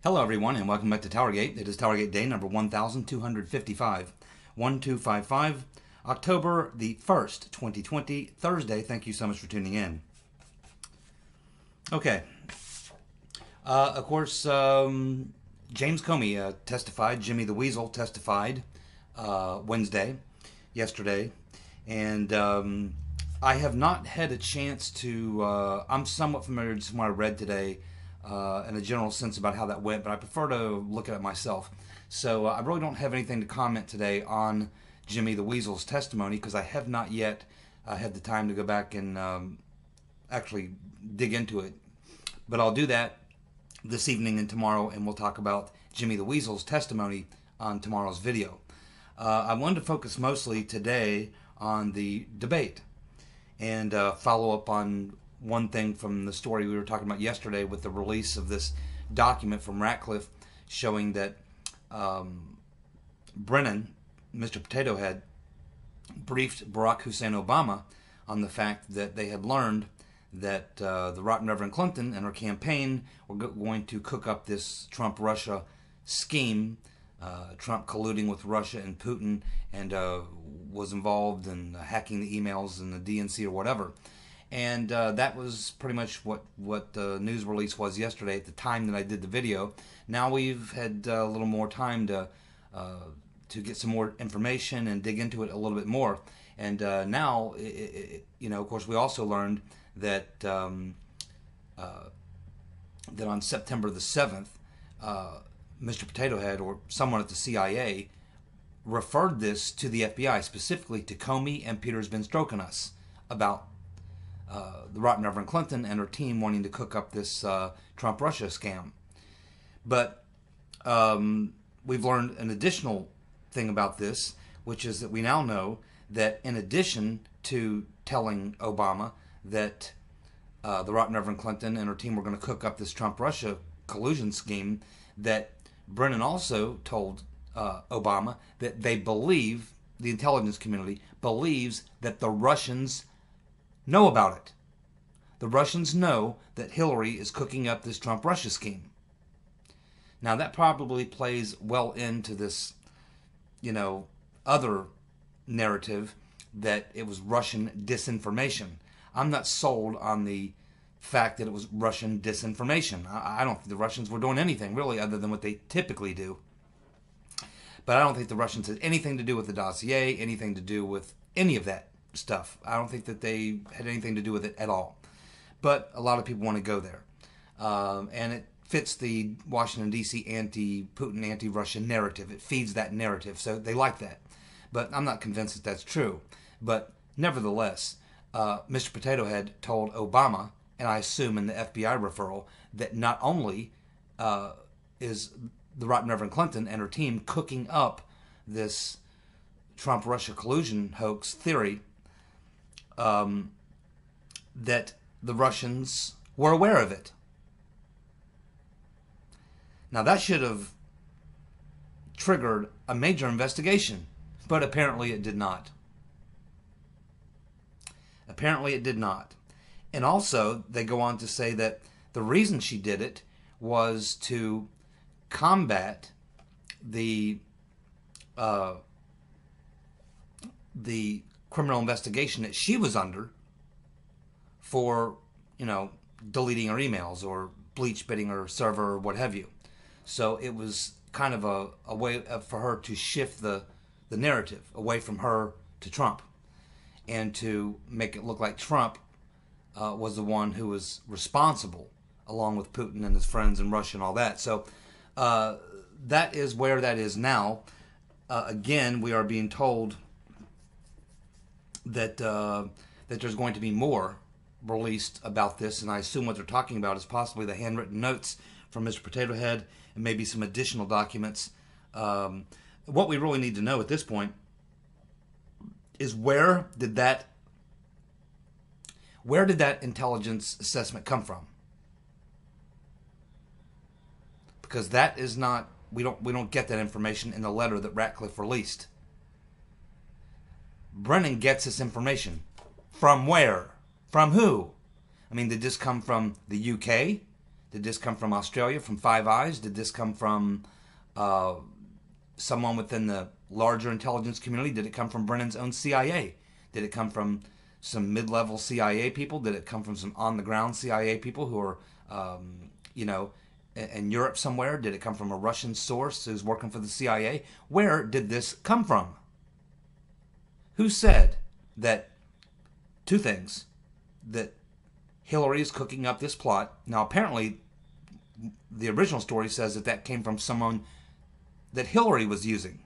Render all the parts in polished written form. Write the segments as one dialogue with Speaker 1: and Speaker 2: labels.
Speaker 1: Hello everyone and welcome back to TowerGate. It is TowerGate day number 1255, 1255, October the 1st, 2020, Thursday. Thank you so much for tuning in. Okay. Of course, James Comey testified, Jimmy the Weasel testified yesterday, and I have not had a chance to, I'm somewhat familiar with what I read today, in a general sense about how that went, but I prefer to look at it myself. So I really don't have anything to comment today on Jimmy the Weasel's testimony because I have not yet had the time to go back and actually dig into it. But I'll do that this evening and tomorrow, and we'll talk about Jimmy the Weasel's testimony on tomorrow's video. I wanted to focus mostly today on the debate and follow up on one thing from the story we were talking about yesterday with the release of this document from Ratcliffe showing that Brennan, Mr. Potato Head, briefed Barack Hussein Obama on the fact that they had learned that the Rotten Reverend Clinton and her campaign were going to cook up this Trump-Russia scheme, Trump colluding with Russia and Putin, and was involved in hacking the emails and the DNC or whatever. And that was pretty much what the news release was yesterday at the time that I did the video. Now we've had a little more time to get some more information and dig into it a little bit more. And now, of course, we also learned that that on September the 7th, Mr. Potato Head or someone at the CIA referred this to the FBI, specifically to Comey and Peter's been stroking us about the Rotten Reverend Clinton and her team wanting to cook up this Trump-Russia scam. But we've learned an additional thing about this, which is that we now know that in addition to telling Obama that the Rotten Reverend Clinton and her team were going to cook up this Trump-Russia collusion scheme, that Brennan also told Obama that they believe, the intelligence community believes, that the Russians know about it. The Russians know that Hillary is cooking up this Trump-Russia scheme. Now that probably plays well into this, other narrative that it was Russian disinformation. I'm not sold on the fact that it was Russian disinformation. I don't think the Russians were doing anything really other than what they typically do. But I don't think the Russians had anything to do with the dossier, anything to do with any of that stuff. I don't think that they had anything to do with it at all. But a lot of people want to go there. And it fits the Washington, D.C. anti-Putin, anti-Russian narrative. It feeds that narrative, so they like that. But I'm not convinced that that's true. But nevertheless, Mr. Potato Head told Obama, and I assume in the FBI referral, that not only is the Rotten Reverend Clinton and her team cooking up this Trump-Russia collusion hoax theory, that the Russians were aware of it. Now that should have triggered a major investigation, but apparently it did not. Apparently it did not. And also they go on to say that the reason she did it was to combat the criminal investigation that she was under for, deleting her emails or bleach bidding her server or what have you. So it was kind of a way for her to shift the narrative away from her to Trump and to make it look like Trump was the one who was responsible along with Putin and his friends in Russia and all that. So that is where that is now. Again, we are being told that that there's going to be more released about this, and I assume what they're talking about is possibly the handwritten notes from Mr. Potato Head and maybe some additional documents. What we really need to know at this point is where did that intelligence assessment come from? Because that is not, we don't get that information in the letter that Ratcliffe released. Brennan gets this information. From where? From who? I mean, did this come from the UK? Did this come from Australia, from Five Eyes? Did this come from someone within the larger intelligence community? Did it come from Brennan's own CIA? Did it come from some mid-level CIA people? Did it come from some on-the-ground CIA people who are, in Europe somewhere? Did it come from a Russian source who's working for the CIA? Where did this come from? Who said that? Two things. That Hillary is cooking up this plot. Now, apparently, the original story says that came from someone that Hillary was using.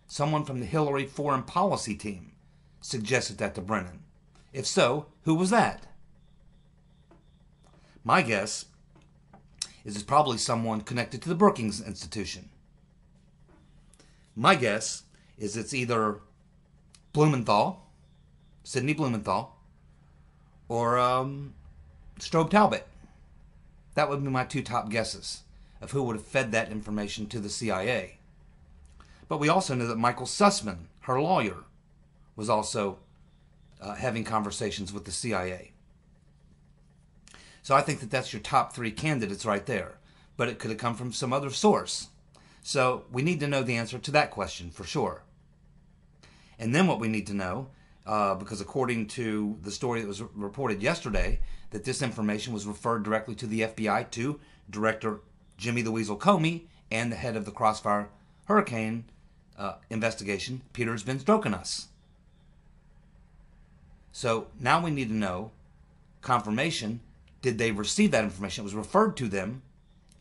Speaker 1: Someone from the Hillary foreign policy team suggested that to Brennan. If so, who was that? My guess is it's probably someone connected to the Brookings Institution. My guess is it's either Blumenthal, Sidney Blumenthal, or Strobe Talbot. That would be my two top guesses of who would have fed that information to the CIA. But we also know that Michael Sussman, her lawyer, was also having conversations with the CIA. So I think that that's your top three candidates right there. But it could have come from some other source. So we need to know the answer to that question for sure. And then what we need to know, because according to the story that was reported yesterday, that this information was referred directly to the FBI, to Director Jimmy the Weasel Comey, and the head of the Crossfire Hurricane investigation, Peter's been stroking us. So now we need to know confirmation. Did they receive that information? It was referred to them.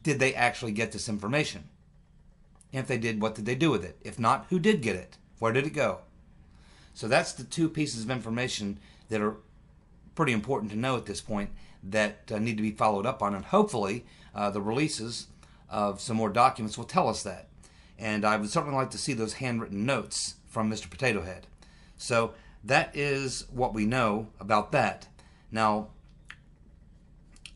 Speaker 1: Did they actually get this information? And if they did, what did they do with it? If not, who did get it? Where did it go? So that's the two pieces of information that are pretty important to know at this point that need to be followed up on. And hopefully the releases of some more documents will tell us that. And I would certainly like to see those handwritten notes from Mr. Potato Head. So that is what we know about that. Now,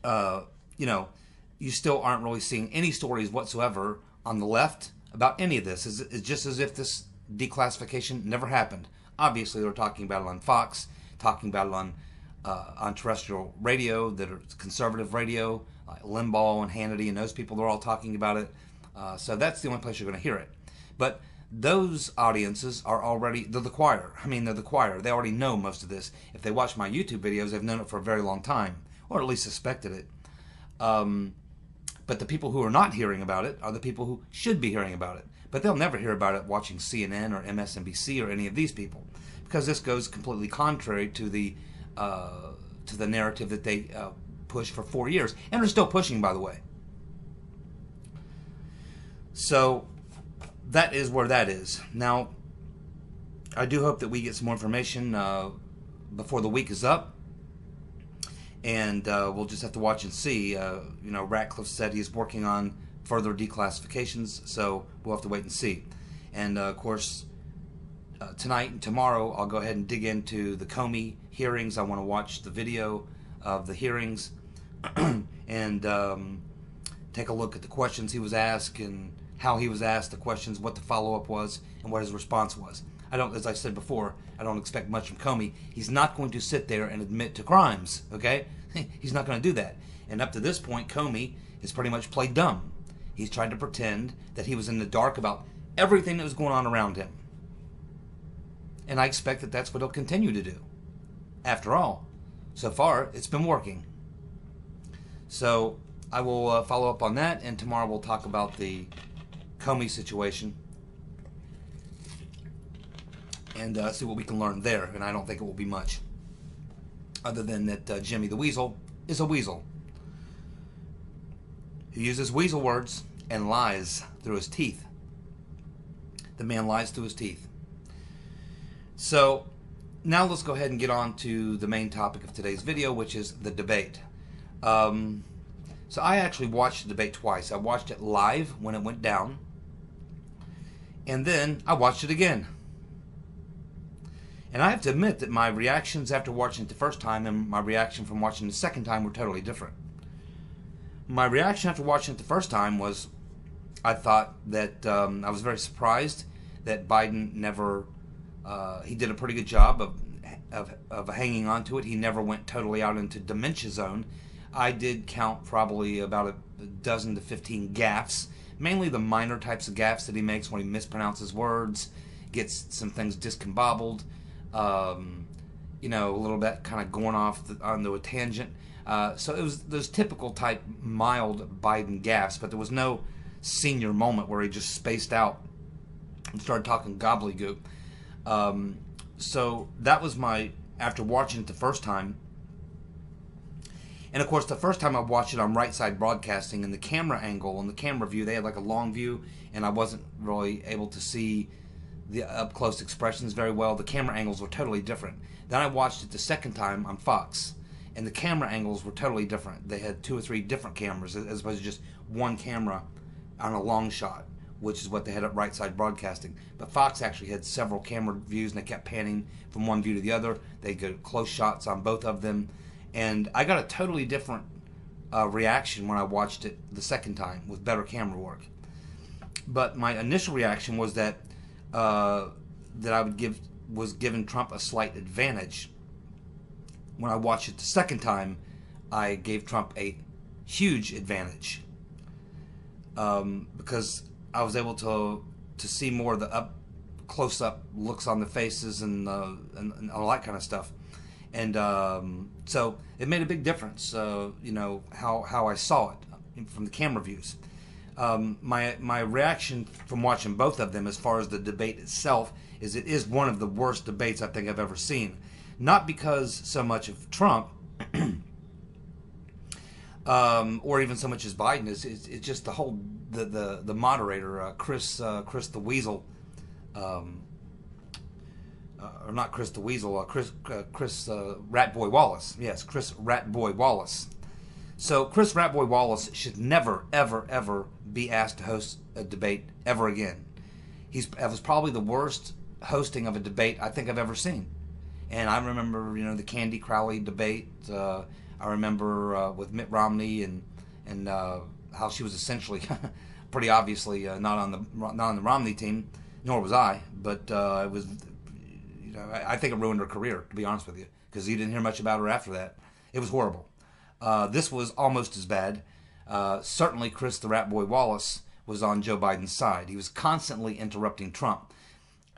Speaker 1: you still aren't really seeing any stories whatsoever on the left about any of this. It's just as if this declassification never happened. Obviously, they're talking about it on Fox, talking about it on terrestrial radio, that are conservative radio, like Limbaugh and Hannity and those people, they're all talking about it. So that's the only place you're going to hear it. But those audiences are already, they're the choir. They're the choir. They already know most of this. If they watch my YouTube videos, they've known it for a very long time, or at least suspected it. But the people who are not hearing about it are the people who should be hearing about it. But they'll never hear about it watching CNN or MSNBC or any of these people, because this goes completely contrary to the narrative that they pushed for 4 years, and are still pushing, by the way. So that is where that is. Now, I do hope that we get some more information before the week is up. And we'll just have to watch and see. Ratcliffe said he's working on further declassifications, so we'll have to wait and see. And, of course, tonight and tomorrow, I'll go ahead and dig into the Comey hearings. I want to watch the video of the hearings and take a look at the questions he was asked and how he was asked the questions, what the follow-up was, and what his response was. As I said before, I don't expect much from Comey. He's not going to sit there and admit to crimes, okay? He's not going to do that. And up to this point, Comey has pretty much played dumb. He's tried to pretend that he was in the dark about everything that was going on around him. And I expect that that's what he'll continue to do. After all, so far, it's been working. So I will follow up on that, and tomorrow we'll talk about the Comey situation and see what we can learn there. And I don't think it will be much, other than that Jimmy the Weasel is a weasel who uses weasel words and lies through his teeth. The man lies through his teeth. So now let's go ahead and get on to the main topic of today's video, which is the debate. So I actually watched the debate twice. I watched it live when it went down, and then I watched it again. And I have to admit that my reactions after watching it the first time and my reaction from watching it the second time were totally different. My reaction after watching it the first time was, I thought that I was very surprised that Biden never, he did a pretty good job of hanging on to it. He never went totally out into dementia zone. I did count probably about a dozen to 15 gaffes, mainly the minor types of gaffes that he makes when he mispronounces words, gets some things discombobbled, a little bit kind of going off onto a tangent. So it was those typical type mild Biden gaffes, but there was no senior moment where he just spaced out and started talking gobbledygook. So that was after watching it the first time. And of course, the first time I watched it on Right Side Broadcasting, and the camera angle and the camera view, they had like a long view, and I wasn't really able to see the up close expressions very well. The camera angles were totally different. Then I watched it the second time on Fox, and the camera angles were totally different. They had 2 or 3 different cameras as opposed to just one camera on a long shot, which is what they had at Right Side Broadcasting. But Fox actually had several camera views, and they kept panning from one view to the other. They got close shots on both of them. And I got a totally different reaction when I watched it the second time with better camera work. But my initial reaction was that was giving Trump a slight advantage. When I watched it the second time, I gave Trump a huge advantage because I was able to see more of the close-up looks on the faces and all that kind of stuff. And so it made a big difference, how I saw it from the camera views. My reaction from watching both of them as far as the debate itself is it is one of the worst debates I think I've ever seen. Not because so much of Trump or even so much as Biden. It's just the whole, the moderator, Chris the Weasel, or not Chris the Weasel, Chris Ratboy Wallace. Yes, Chris Ratboy Wallace. So Chris Ratboy Wallace should never, ever, ever be asked to host a debate ever again. That was probably the worst hosting of a debate I think I've ever seen. And I remember, the Candy Crowley debate. I remember with Mitt Romney and how she was essentially, pretty obviously, not on the Romney team, nor was I. But it was. I think it ruined her career, to be honest with you, because you didn't hear much about her after that. It was horrible. This was almost as bad. Certainly Chris the Ratboy Wallace was on Joe Biden's side. He was constantly interrupting Trump.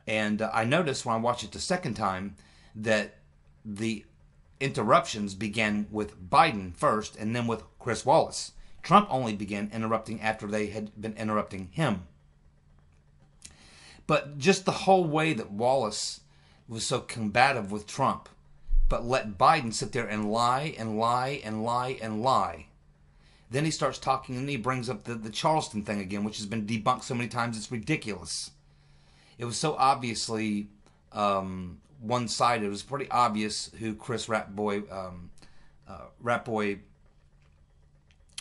Speaker 1: And I noticed when I watched it the second time that the interruptions began with Biden first and then with Chris Wallace. Trump only began interrupting after they had been interrupting him. But just the whole way that Wallace was so combative with Trump, but let Biden sit there and lie and lie and lie and lie. Then he starts talking and he brings up the Charleston thing again, which has been debunked so many times it's ridiculous. It was so obviously one-sided. It was pretty obvious who Chris Ratboy,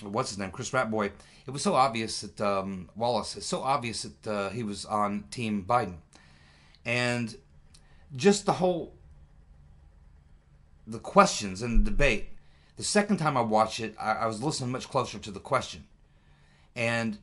Speaker 1: what's his name? Chris Ratboy. It was so obvious that Wallace. It's so obvious that he was on Team Biden, and just the questions in the debate. The second time I watched it, I was listening much closer to the question. And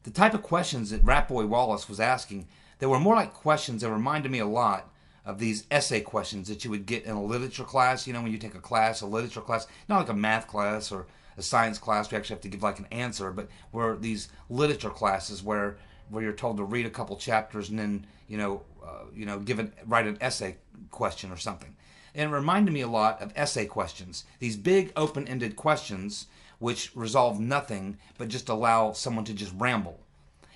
Speaker 1: the type of questions that Ratboy Wallace was asking, they were more like questions that reminded me a lot of these essay questions that you would get in a literature class. When you take a literature class, not like a math class or a science class where you actually have to give like an answer, but where these literature classes where you're told to read a couple chapters and then, write an essay question or something. And it reminded me a lot of essay questions. These big open-ended questions which resolve nothing but just allow someone to just ramble.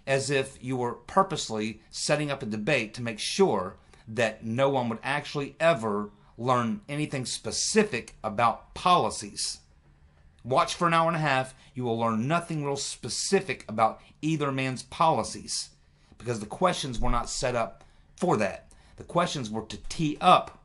Speaker 1: As if you were purposely setting up a debate to make sure that no one would actually ever learn anything specific about policies. Watch for an hour and a half. You will learn nothing real specific about either man's policies because the questions were not set up for that. The questions were to tee up,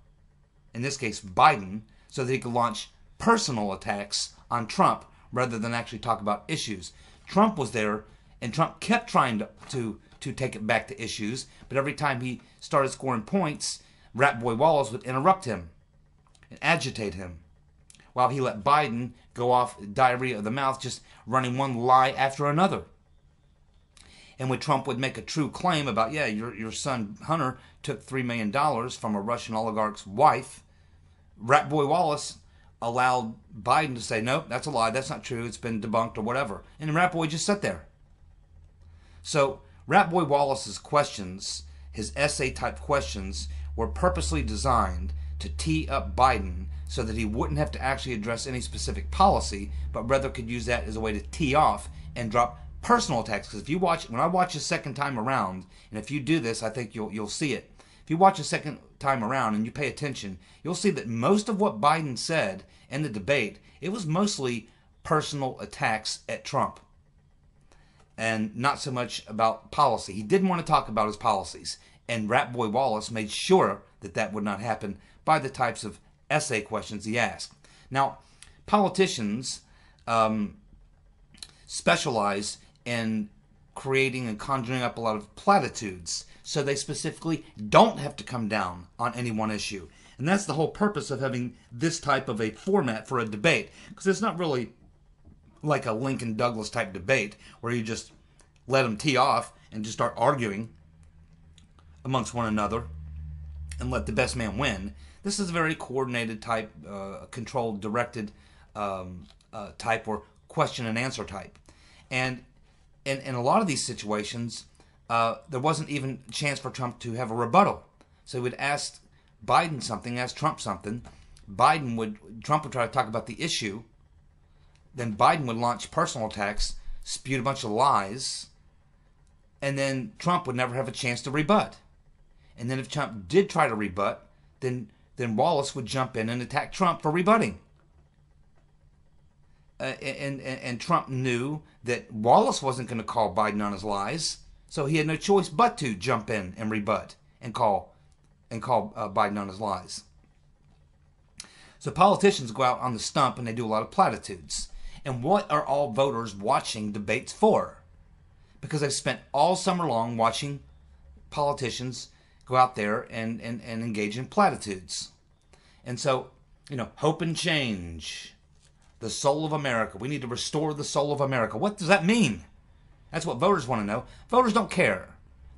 Speaker 1: in this case, Biden, so that he could launch personal attacks on Trump rather than actually talk about issues. Trump was there, and Trump kept trying to take it back to issues, but every time he started scoring points, Ratboy Wallace would interrupt him and agitate him, while he let Biden go off diarrhea of the mouth, just running one lie after another. And when Trump would make a true claim about, your son Hunter took $3 million from a Russian oligarch's wife, Ratboy Wallace allowed Biden to say, nope, that's a lie, that's not true, it's been debunked or whatever. And then Rat Boy just sat there. So Rat Boy Wallace's questions, his essay-type questions, were purposely designed to tee up Biden so that he wouldn't have to actually address any specific policy, but rather could use that as a way to tee off and drop personal attacks. Because if you watch, when I watch a second time around, and if you do this, I think you'll see it. If you watch a second time around and you pay attention, you'll see that most of what Biden said in the debate, it was mostly personal attacks at Trump, and not so much about policy. He didn't want to talk about his policies, and Rat Boy Wallace made sure that that would not happen by the types of essay questions he asked. Now, politicians specialize in creating and conjuring up a lot of platitudes, so they specifically don't have to come down on any one issue. And that's the whole purpose of having this type of a format for a debate, because it's not really like a Lincoln Douglas type debate where you just let them tee off and just start arguing amongst one another and let the best man win. This is a very coordinated type, controlled, directed type, or question and answer type. And in a lot of these situations, there wasn't even a chance for Trump to have a rebuttal. So he would ask Biden something, ask Trump something. Trump would try to talk about the issue. Then Biden would launch personal attacks, spewed a bunch of lies, and then Trump would never have a chance to rebut. And then if Trump did try to rebut, then Wallace would jump in and attack Trump for rebutting. And Trump knew that Wallace wasn't going to call Biden on his lies, so he had no choice but to jump in and rebut and call Biden on his lies. So politicians go out on the stump and they do a lot of platitudes. And what are all voters watching debates for? Because they've spent all summer long watching politicians go out there and engage in platitudes. And so, hope and change, the soul of America. We need to restore the soul of America. What does that mean? That's what voters want to know. Voters don't care.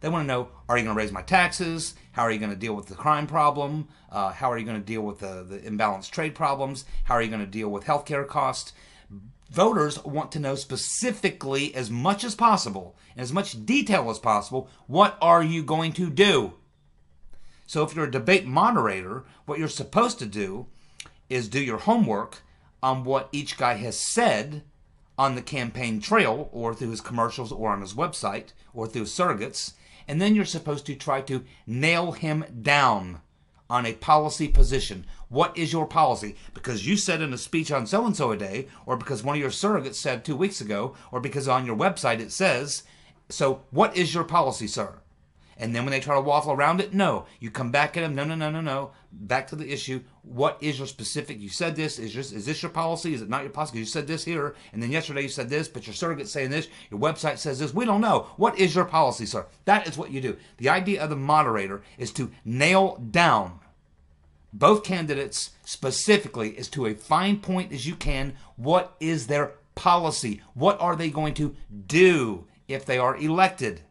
Speaker 1: They want to know, are you going to raise my taxes? How are you going to deal with the crime problem? How are you going to deal with the imbalanced trade problems? How are you going to deal with healthcare costs? Voters want to know specifically, as much as possible, in as much detail as possible, what are you going to do? So if you're a debate moderator, what you're supposed to do is do your homework on what each guy has said on the campaign trail, or through his commercials, or on his website, or through surrogates, and then you're supposed to try to nail him down on a policy position. What is your policy? Because you said in a speech on so-and-so a day, or because one of your surrogates said 2 weeks ago, or because on your website it says. So what is your policy, sir? And then when they try to waffle around it, no. You come back at them, no. Back to the issue. What is your specific? You said this. Is this your policy? Is it not your policy? You said this here, and then yesterday you said this, but your surrogate's saying this, your website says this. We don't know. What is your policy, sir? That is what you do. The idea of the moderator is to nail down both candidates specifically, as to a fine point as you can. What is their policy? What are they going to do if they are elected?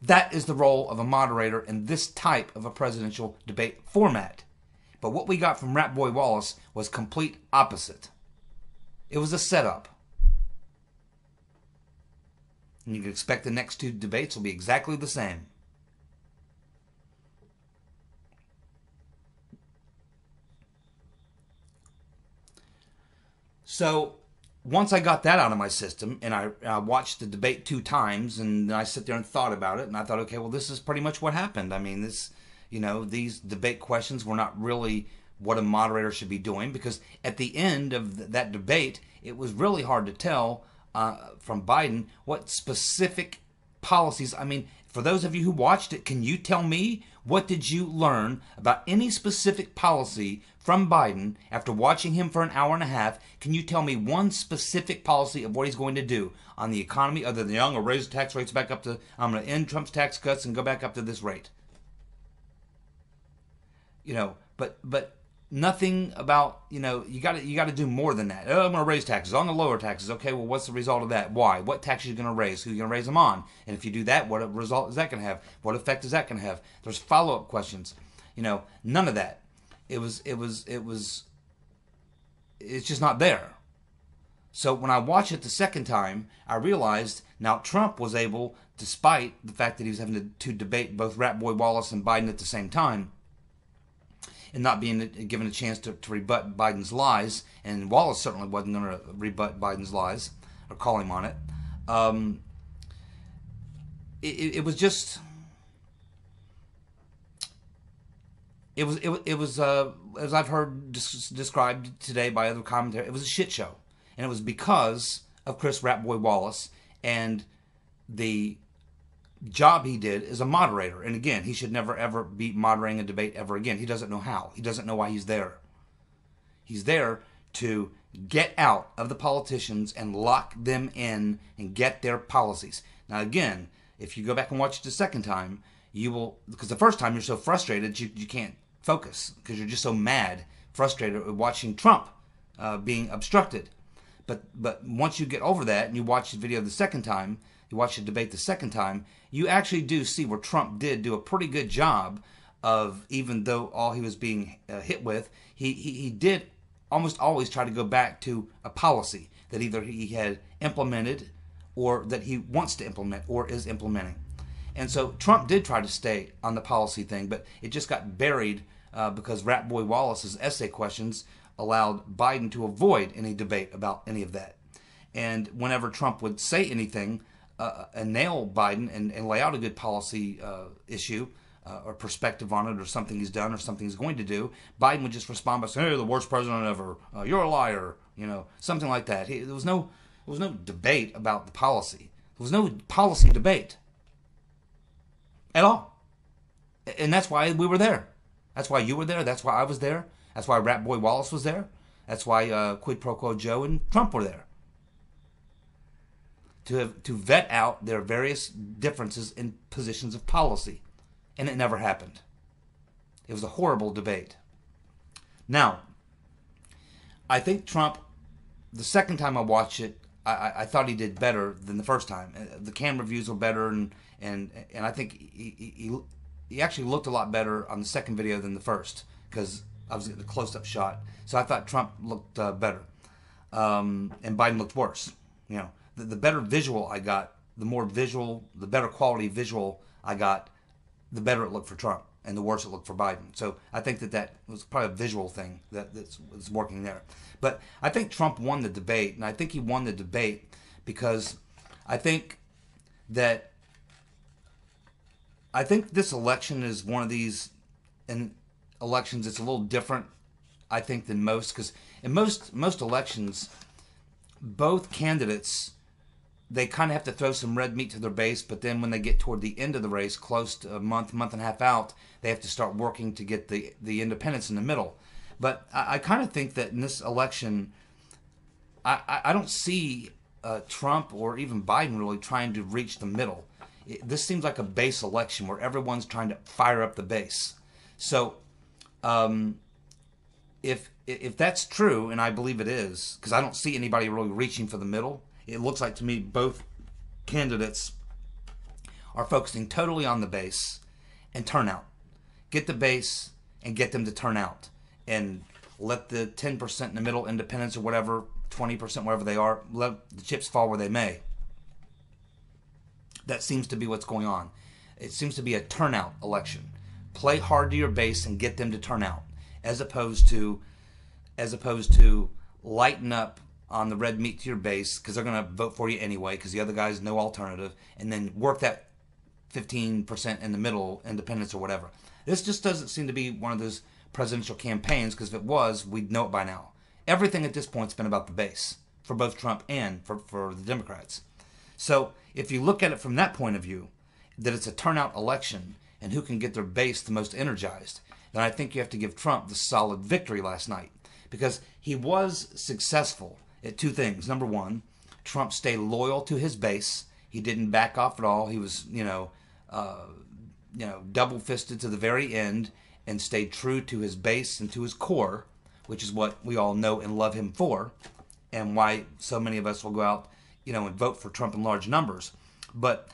Speaker 1: That is the role of a moderator in this type of a presidential debate format. But what we got from Rat Boy Wallace was complete opposite. It was a setup. And you can expect the next two debates will be exactly the same. So once I got that out of my system, and I watched the debate 2 times, and I sit there and thought about it, and I thought, okay, well, this is pretty much what happened. I mean, these debate questions were not really what a moderator should be doing, because at the end of that debate, it was really hard to tell from Biden what specific policies. I mean, for those of you who watched it, can you tell me, what did you learn about any specific policy from Biden after watching him for an hour and a half? Can you tell me one specific policy of what he's going to do on the economy, other than I'm going to raise tax rates back up to, I'm going to end Trump's tax cuts and go back up to this rate? But nothing about, you got to do more than that. Oh, I'm going to raise taxes. I'm going to lower taxes. Okay, well, what's the result of that? Why? What taxes are you going to raise? Who are you going to raise them on? And if you do that, what result is that going to have? What effect is that going to have? There's follow-up questions. None of that. It was it's just not there. So when I watched it the second time, I realized now Trump was able, despite the fact that he was having to debate both Rat Boy Wallace and Biden at the same time, and not being given a chance to rebut Biden's lies, and Wallace certainly wasn't going to rebut Biden's lies or call him on it. It was just, it was as I've heard described today by other commentators, it was a shit show, and it was because of Chris Ratboy Wallace and the job he did as a moderator. And again, he should never ever be moderating a debate ever again. He doesn't know how. He doesn't know why he's there. He's there to get out of the politicians and lock them in and get their policies. Now again, if you go back and watch it the second time, you will, because the first time you're so frustrated you can't focus because you're just so mad, frustrated with watching Trump being obstructed. But once you get over that and you watch the video the second time, you watch the debate the second time, you actually do see where Trump did do a pretty good job of, even though all he was being hit with, he did almost always try to go back to a policy that either he had implemented or that he wants to implement or is implementing. And so Trump did try to stay on the policy thing, but it just got buried because Ratboy Wallace's essay questions allowed Biden to avoid any debate about any of that. And whenever Trump would say anything and nail Biden and lay out a good policy issue or perspective on it or something he's done or something he's going to do, Biden would just respond by saying, "Hey, the worst president ever, you're a liar," something like that. There was no debate about the policy. There was no policy debate at all. And that's why we were there. That's why you were there. That's why I was there. That's why Ratboy Wallace was there. That's why Quid Pro Quo Joe and Trump were there. To vet out their various differences in positions of policy. And it never happened. It was a horrible debate. Now, I think Trump, the second time I watched it, I thought he did better than the first time. The camera views were better, and I think he actually looked a lot better on the second video than the first, because I was getting a close-up shot. So I thought Trump looked better, and Biden looked worse. The better visual I got, the better quality visual I got, the better it looked for Trump, and the worse it looked for Biden. So I think that was probably a visual thing that's working there. But I think Trump won the debate, and I think he won the debate because I think this election is one of these elections that's a little different, I think, than most, because in most elections, both candidates, they kind of have to throw some red meat to their base, but then when they get toward the end of the race, close to a month and a half out, they have to start working to get the independents in the middle. But I kind of think that in this election, I don't see Trump or even Biden really trying to reach the middle. This seems like a base election where everyone's trying to fire up the base. So if that's true, and I believe it is, because I don't see anybody really reaching for the middle, it looks like to me both candidates are focusing totally on the base and turnout. Get the base and get them to turn out. And let the 10% in the middle, independents or whatever, 20%, wherever they are, let the chips fall where they may. That seems to be what's going on. It seems to be a turnout election. Play hard to your base and get them to turn out, as opposed to lighten up on the red meat to your base because they're going to vote for you anyway because the other guy's no alternative, and then work that 15% in the middle, independents or whatever. This just doesn't seem to be one of those presidential campaigns, because if it was, we'd know it by now. Everything at this point has been about the base for both Trump and for the Democrats. So if you look at it from that point of view, that it's a turnout election and who can get their base the most energized, then I think you have to give Trump the solid victory last night, because he was successful at two things. Number one, Trump stayed loyal to his base. He didn't back off at all. He was, double-fisted to the very end and stayed true to his base and to his core, which is what we all know and love him for, and why so many of us will go out, and vote for Trump in large numbers. But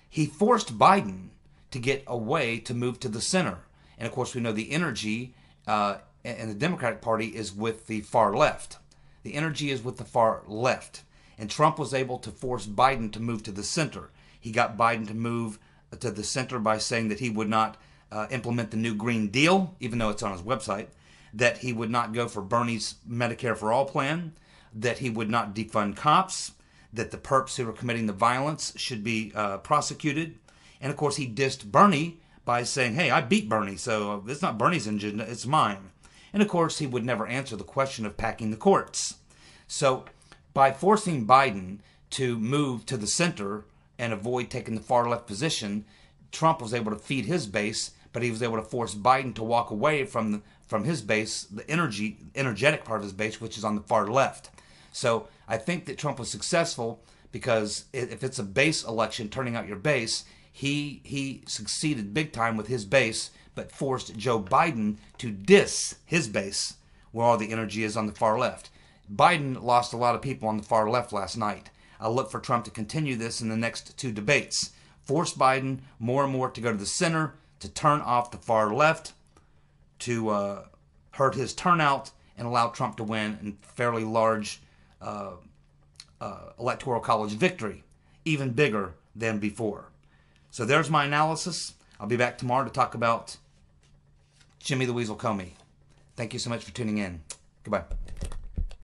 Speaker 1: he forced Biden to get away to move to the center. And, of course, we know the energy and the Democratic Party is with the far left. The energy is with the far left. And Trump was able to force Biden to move to the center. He got Biden to move to the center by saying that he would not implement the new Green Deal, even though it's on his website, that he would not go for Bernie's Medicare for All plan, that he would not defund cops, that the perps who are committing the violence should be prosecuted. And of course, he dissed Bernie by saying, hey, I beat Bernie, so it's not Bernie's agenda, it's mine. And of course, he would never answer the question of packing the courts. So by forcing Biden to move to the center and avoid taking the far left position, Trump was able to feed his base, but he was able to force Biden to walk away from his base, the energetic part of his base, which is on the far left. So I think that Trump was successful because if it's a base election, turning out your base, he succeeded big time with his base, but forced Joe Biden to diss his base, where all the energy is on the far left. Biden lost a lot of people on the far left last night. I look for Trump to continue this in the next two debates. Force Biden more and more to go to the center, to turn off the far left, to hurt his turnout, and allow Trump to win in fairly large electoral college victory, even bigger than before. So there's my analysis. I'll be back tomorrow to talk about Jimmy the Weasel Comey. Thank you so much for tuning in. Goodbye.